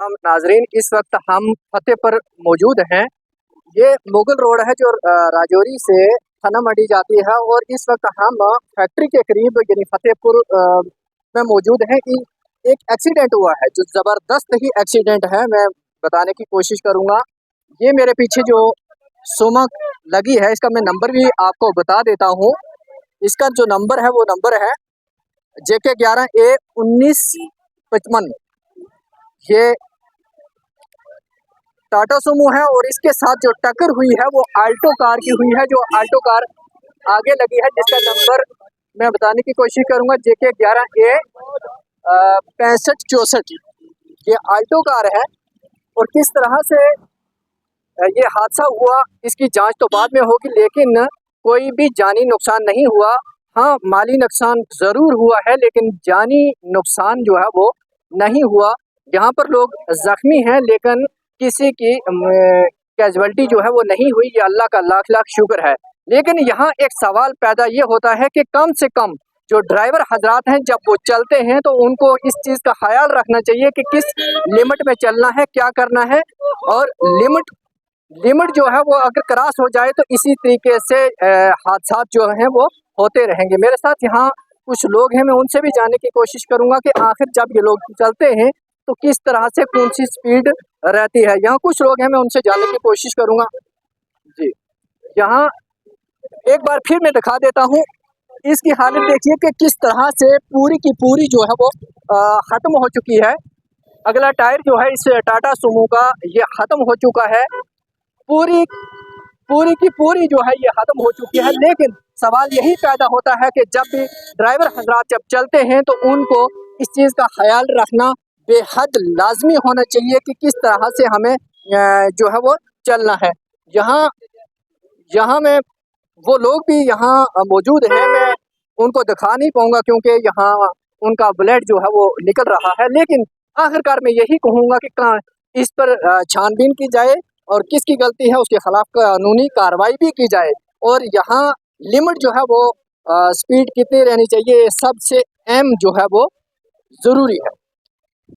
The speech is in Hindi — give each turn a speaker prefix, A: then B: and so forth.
A: हम नाजरीन इस वक्त हम फतेह पर मौजूद हैं। ये मुगल रोड है जो राजौरी से थाना मंडी जाती है और इस वक्त हम फैक्ट्री के करीब यानी फतेहपुर में मौजूद हैं कि एक एक्सीडेंट हुआ है जो ज़बरदस्त ही एक्सीडेंट है। मैं बताने की कोशिश करूँगा। ये मेरे पीछे जो सुमक लगी है इसका मैं नंबर भी आपको बता देता हूँ। इसका जो नंबर है वो नंबर है JK11A1955। ये टाटा सुमो है और इसके साथ जो टक्कर हुई है वो आल्टो कार की हुई है, जो आल्टो कार आगे लगी है, जिसका नंबर मैं बताने की कोशिश करूंगा JK11A6564। ये आल्टो कार है और किस तरह से ये हादसा हुआ इसकी जांच तो बाद में होगी, लेकिन कोई भी जानी नुकसान नहीं हुआ। हाँ, माली नुकसान ज़रूर हुआ है लेकिन जानी नुकसान जो है वो नहीं हुआ। यहाँ पर लोग ज़ख्मी हैं लेकिन किसी की कैजुअल्टी जो है वो नहीं हुई। ये अल्लाह का लाख लाख शुक्र है। लेकिन यहाँ एक सवाल पैदा ये होता है कि कम से कम जो ड्राइवर हजरात हैं जब वो चलते हैं तो उनको इस चीज़ का ख्याल रखना चाहिए कि किस लिमिट में चलना है, क्या करना है। और लिमिट जो है वो अगर क्रॉस हो जाए तो इसी तरीके से हादसा जो हैं वो होते रहेंगे। मेरे साथ यहाँ कुछ लोग हैं, मैं उनसे भी जानने की कोशिश करूंगा कि आखिर जब ये लोग चलते हैं तो किस तरह से कौन सी स्पीड रहती है। यहाँ कुछ लोग हैं, मैं उनसे जानने की कोशिश करूंगा। जी, यहाँ एक बार फिर मैं दिखा देता हूँ। इसकी हालत देखिए कि किस तरह से पूरी की पूरी जो है वो ख़त्म हो चुकी है। अगला टायर जो है इस टाटा सुमो का ये ख़त्म हो चुका है। पूरी पूरी की पूरी जो है ये ख़त्म हो चुकी है। लेकिन सवाल यही पैदा होता है कि जब भी ड्राइवर हजरात जब चलते हैं तो उनको इस चीज़ का ख्याल रखना बेहद लाजमी होना चाहिए कि किस तरह से हमें जो है वो चलना है। यहाँ यहाँ में वो लोग भी यहाँ मौजूद हैं, मैं उनको दिखा नहीं पाऊँगा क्योंकि यहाँ उनका ब्लड जो है वो निकल रहा है। लेकिन आखिरकार मैं यही कहूँगा कि इस पर छानबीन की जाए और किसकी गलती है उसके खिलाफ कानूनी कार्रवाई भी की जाए। और यहाँ लिमिट जो है वो स्पीड कितनी रहनी चाहिए सबसे अहम जो है वो ज़रूरी है।